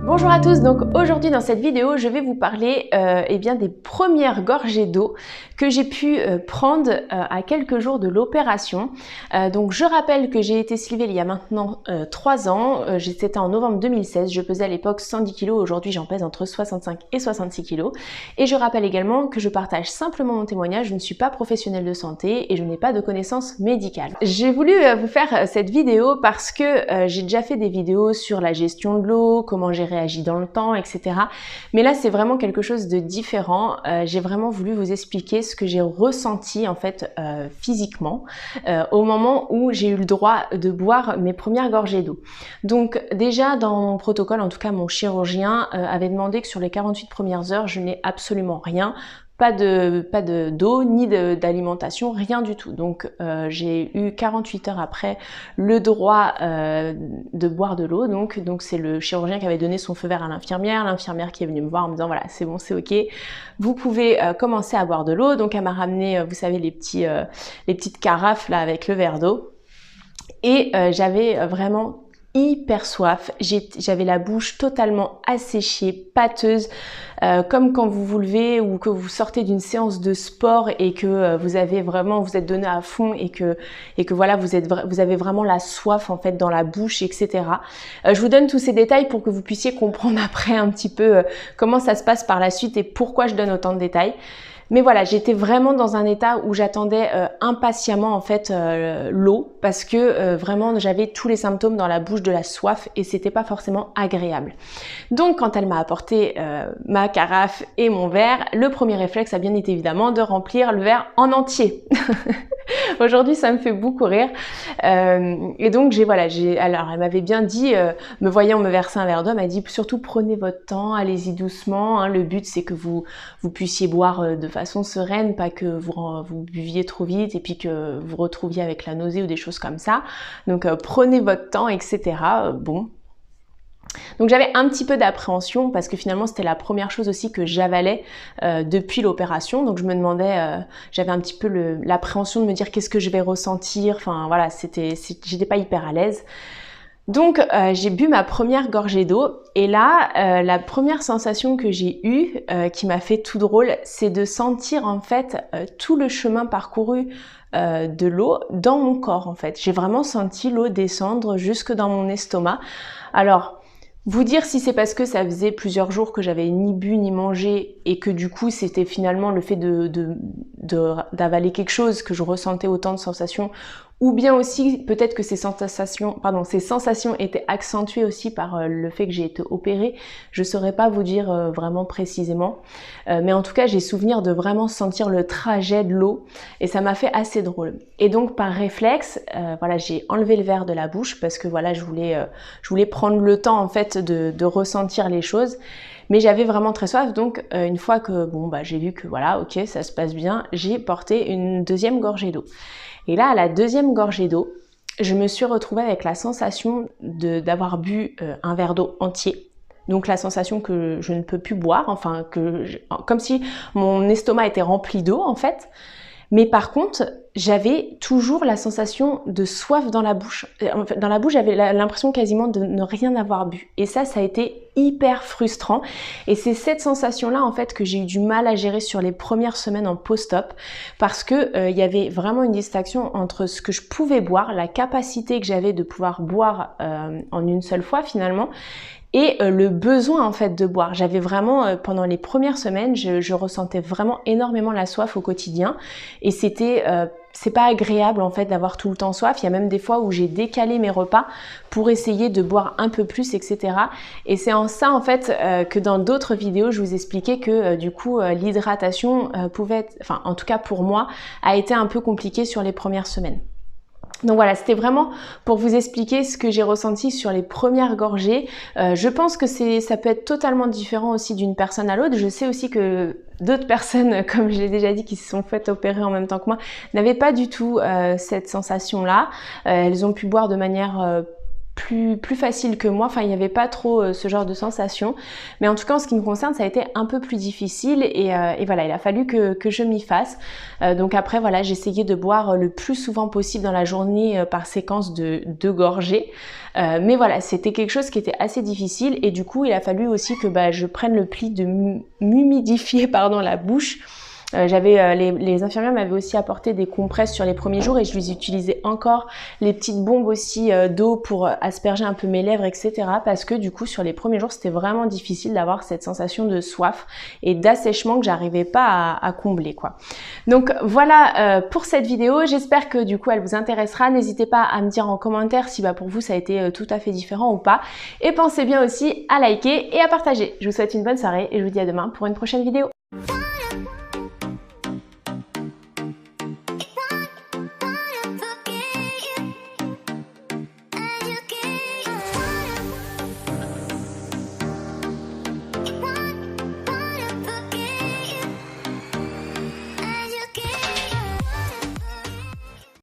Bonjour à tous, donc aujourd'hui dans cette vidéo je vais vous parler des premières gorgées d'eau que j'ai pu prendre à quelques jours de l'opération. Donc je rappelle que j'ai été slivée il y a maintenant 3 ans, c'était en novembre 2016, je pesais à l'époque 110 kg, aujourd'hui j'en pèse entre 65 et 66 kg. Et je rappelle également que je partage simplement mon témoignage, je ne suis pas professionnelle de santé et je n'ai pas de connaissances médicales. J'ai voulu vous faire cette vidéo parce que j'ai déjà fait des vidéos sur la gestion de l'eau, comment j'ai réagi dans le temps, etc. Mais là, c'est vraiment quelque chose de différent. J'ai vraiment voulu vous expliquer ce que j'ai ressenti en fait physiquement au moment où j'ai eu le droit de boire mes premières gorgées d'eau. Donc déjà dans mon protocole, en tout cas mon chirurgien avait demandé que sur les 48 premières heures, je n'ai absolument rien. Pas d'eau ni d'alimentation, rien du tout. Donc j'ai eu 48 heures après le droit de boire de l'eau. Donc c'est le chirurgien qui avait donné son feu vert à l'infirmière qui est venue me voir en me disant voilà c'est bon, c'est ok, vous pouvez commencer à boire de l'eau. Donc elle m'a ramené, vous savez, les petites carafes là avec le verre d'eau. Et j'avais vraiment hyper soif, j'avais la bouche totalement asséchée, pâteuse, comme quand vous vous levez ou que vous sortez d'une séance de sport et que vous êtes donné à fond et que voilà vous avez vraiment la soif en fait dans la bouche, etc. Je vous donne tous ces détails pour que vous puissiez comprendre après un petit peu comment ça se passe par la suite et pourquoi je donne autant de détails. Mais voilà, j'étais vraiment dans un état où j'attendais impatiemment en fait l'eau parce que vraiment j'avais tous les symptômes dans la bouche de la soif et c'était pas forcément agréable. Donc quand elle m'a apporté ma carafe et mon verre, le premier réflexe a bien été évidemment de remplir le verre en entier. Aujourd'hui, ça me fait beaucoup rire. Et donc, alors, elle m'avait bien dit, me voyant me verser un verre d'eau, elle m'a dit surtout prenez votre temps, allez-y doucement. Hein, le but, c'est que vous puissiez boire de façon sereine, pas que vous buviez trop vite et puis que vous retrouviez avec la nausée ou des choses comme ça. Donc, prenez votre temps, etc. Bon. Donc j'avais un petit peu d'appréhension parce que finalement c'était la première chose aussi que j'avalais depuis l'opération. Donc je me demandais, j'avais un petit peu l'appréhension de me dire qu'est-ce que je vais ressentir. Enfin voilà, j'étais pas hyper à l'aise. Donc j'ai bu ma première gorgée d'eau et là la première sensation que j'ai eue qui m'a fait tout drôle, c'est de sentir en fait tout le chemin parcouru de l'eau dans mon corps en fait. J'ai vraiment senti l'eau descendre jusque dans mon estomac. Alors vous dire si c'est parce que ça faisait plusieurs jours que j'avais ni bu ni mangé et que du coup c'était finalement le fait d'avaler quelque chose que je ressentais autant de sensations, ou bien aussi peut-être que ces sensations étaient accentuées aussi par le fait que j'ai été opérée. Je saurais pas vous dire vraiment précisément, mais en tout cas j'ai souvenir de vraiment sentir le trajet de l'eau et ça m'a fait assez drôle. Et donc par réflexe, voilà, j'ai enlevé le verre de la bouche parce que voilà, je voulais prendre le temps en fait de ressentir les choses. Mais j'avais vraiment très soif, donc une fois que j'ai vu que voilà, ok, ça se passe bien, j'ai porté une deuxième gorgée d'eau. Et là, à la deuxième gorgée d'eau, je me suis retrouvée avec la sensation d'avoir bu un verre d'eau entier. Donc la sensation que je ne peux plus boire, enfin comme si mon estomac était rempli d'eau en fait. Mais par contre, j'avais toujours la sensation de soif dans la bouche. Dans la bouche, j'avais l'impression quasiment de ne rien avoir bu. Et ça a été hyper frustrant. Et c'est cette sensation-là, en fait, que j'ai eu du mal à gérer sur les premières semaines en post-op. Parce que il y avait vraiment une distinction entre ce que je pouvais boire, la capacité que j'avais de pouvoir boire en une seule fois, finalement, et le besoin en fait de boire. J'avais vraiment, pendant les premières semaines, je ressentais vraiment énormément la soif au quotidien et c'est pas agréable en fait d'avoir tout le temps soif. Il y a même des fois où j'ai décalé mes repas pour essayer de boire un peu plus, etc. Et c'est en ça en fait que dans d'autres vidéos je vous expliquais que du coup l'hydratation pouvait être, enfin en tout cas pour moi, a été un peu compliquée sur les premières semaines. Donc voilà, c'était vraiment pour vous expliquer ce que j'ai ressenti sur les premières gorgées. Je pense que ça peut être totalement différent aussi d'une personne à l'autre. Je sais aussi que d'autres personnes, comme je l'ai déjà dit, qui se sont faites opérer en même temps que moi, n'avaient pas du tout cette sensation-là. Elles ont pu boire de manière plus facile que moi, enfin il n'y avait pas trop ce genre de sensation, mais en tout cas en ce qui me concerne ça a été un peu plus difficile et voilà, il a fallu que je m'y fasse. Donc après voilà, j'essayais de boire le plus souvent possible dans la journée par séquence de 2 gorgées, mais voilà, c'était quelque chose qui était assez difficile et du coup il a fallu aussi que je prenne le pli de m'humidifier la bouche. Les infirmières m'avaient aussi apporté des compresses sur les premiers jours et je les utilisais encore, les petites bombes aussi d'eau pour asperger un peu mes lèvres, etc. Parce que du coup sur les premiers jours c'était vraiment difficile d'avoir cette sensation de soif et d'assèchement que j'arrivais pas à combler quoi. Donc voilà pour cette vidéo, j'espère que du coup elle vous intéressera. N'hésitez pas à me dire en commentaire si pour vous ça a été tout à fait différent ou pas. Et pensez bien aussi à liker et à partager. Je vous souhaite une bonne soirée et je vous dis à demain pour une prochaine vidéo.